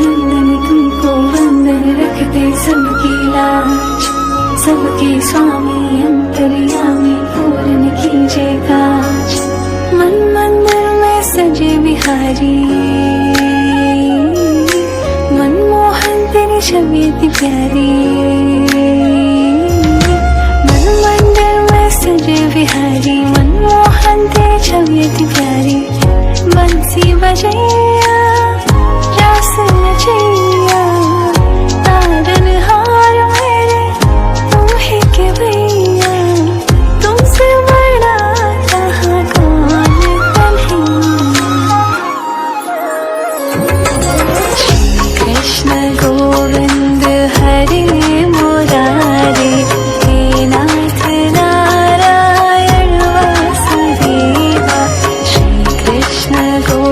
नंदन तुमको वंदन रखते सबकी लाज, सबके स्वामी अंतर्यामी पूर्ण कीजे काज। मन मंदिर में सजे बिहारी, मनमोहन तेरी छवि अति प्यारी। मन मंदिर में सजे बिहारी, मनमोहन तेरी छवि अति प्यारी। बंसी बजैया रास नचैया, तारन हार मेरे तुम ही के भैया। तुमसे बड़ा कहाँ कौन कन्हैया। श्री कृष्ण गोविंद हरे मुरारे, हे नाथ नारायण वासुदेवा। श्री कृष्ण गोविंद